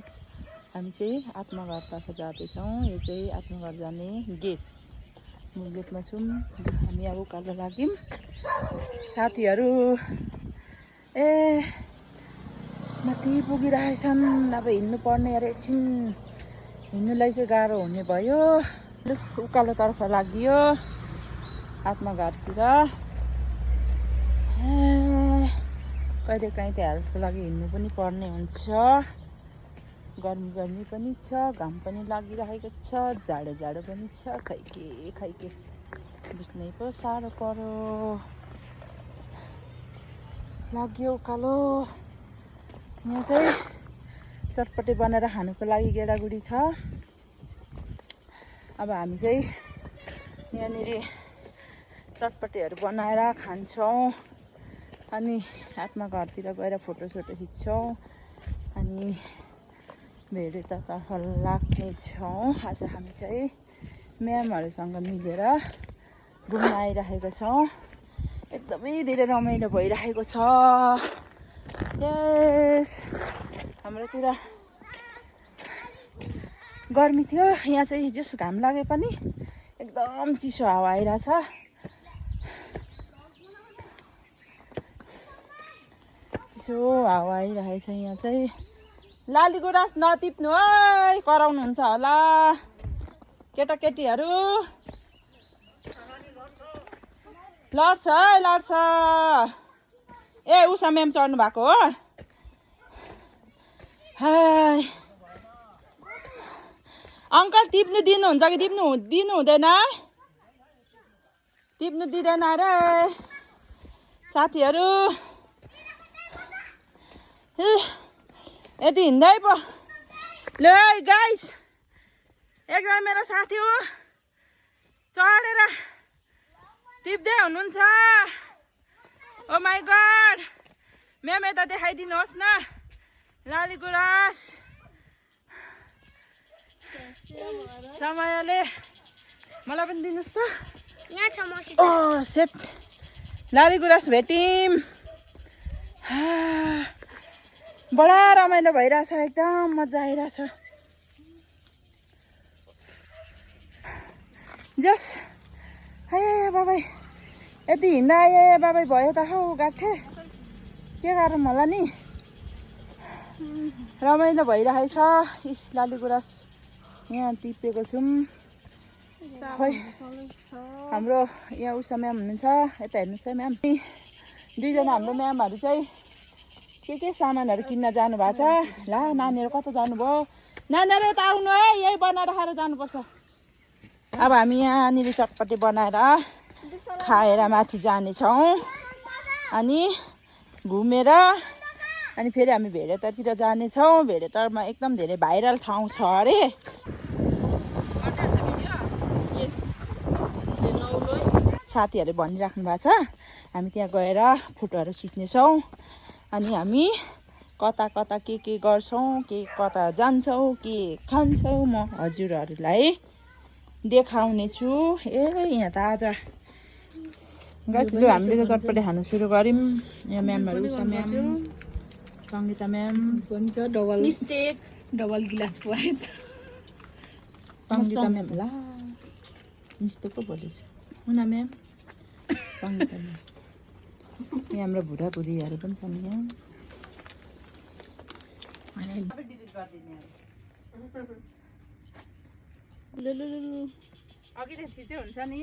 Guys हामी चाहिँ आत्मघरतर्फ जाँदैछौँ। यो चाहिँ आत्मघर जाने गेट, मूल गेटमा छौँ। हामी अब उकालो लाग्यौँ साथीहरू। माथि पुगिरहेछन्। अब हिँड्नु पर्ने अरे, एकछिन हिँड्नुलाई चाहिँ गाह्रो हुने भयो। उकालोतर्फ लागियो आत्मघरतिर। कहिलेकाहीँ त हेल्थको लागि हिँड्नु पनि पर्ने हुन्छ। गर्मी पनि छ, घाम पनि लागिरहेको छ, जाडो पनि छ। खैके बुझ्नै पो साह्रो पर्यो। लाग्यो उकालो। यहाँ चाहिँ चटपटे बनाएर खानुको लागि गेडागुडी छ। अब हामी चाहिँ यहाँनिर चटपटेहरू बनाएर खान्छौँ अनि आत्मघरतिर गएर फोटोसोटो खिच्छौँ अनि भेडेतर्फ लाग्नेछौँ। आज हामी चाहिँ म्यामहरूसँग मिलेर घुम्न आइरहेको छौँ। एकदमै धेरै रमाइलो भइरहेको छ। यस, हाम्रोतिर गर्मी थियो, यहाँ चाहिँ जस घाम लागे पनि एकदम चिसो हावा आइरहेछ। चिसो हावा आइरहेछ यहाँ चाहिँ। लाली गुराँस नटिप्नु है, कराउनुहुन्छ होला केटाकेटीहरू। लड्छ है, लड्छ। ए उषा म्याम चढ्नु भएको हो। हाय अङ्कल, टिप्नु दिनुहुन्छ कि दिनु हुँदैन? टिप्नु दिँदैन अरे साथीहरू। यति हिँड्दै पो। ल गाइस, एकजना मेरो साथी हो, चढेर टिप्दै हुनुहुन्छ। ओ माई गड, म्याम यता देखाइदिनुहोस् न लाली गुराँस। समयले मलाई पनि दिनुहोस् त। ओ सेट, लाली गुराँस भेट्यौँ। बडा रमाइलो भइरहेछ, एकदम मजा आइरहेछ। जस है बाबाई, यति हिँड्दा आए बाबाई भयो त हौ, गाठे के गरौँ होला नि। रमाइलो भइरहेछ। लाली गुराँस यहाँ टिपेको छौँ। खोइ हाम्रो यहाँ उषा म्याम हुनुहुन्छ, यता हेर्नुहोस् है म्याम। दुईजना हाम्रो म्यामहरू चाहिँ के सामानहरू किन्न जानु भएको छ। ला नानीहरू कता जानुभयो? नानीहरू यता आउनु है, यही बनाएर खाएर जानुपर्छ। अब हामी यहाँनिर चटपटे बनाएर खाएर माथि जानेछौँ अनि घुमेर अनि फेरि हामी भेडेटातिर जानेछौँ। भेडेटारमा एकदम धेरै भाइरल ठाउँ छ अरे। साथीहरूले भनिराख्नु भएको छ, हामी त्यहाँ गएर फोटोहरू खिच्नेछौँ अनि हामी कता कता के गर्छौँ, के कता जान्छौँ, के खान्छौँ, म हजुरहरूलाई देखाउने छु। यहाँ त आज हामीले त चटपटे खानु सुरु गऱ्यौँ। यहाँ म्यामहरू, उषा म्याम, सङ्गीता म्याम भन्छ, डबल गिलास परेछ। सङ्गीता म्याम ला मिस्तो पो बोलेछ। मुना म्याम, सङ्गीता म्याम, यहाँ हाम्रो बुढाबुढीहरू पनि छन्। यहाँ अघि त छिटो हुन्छ नि।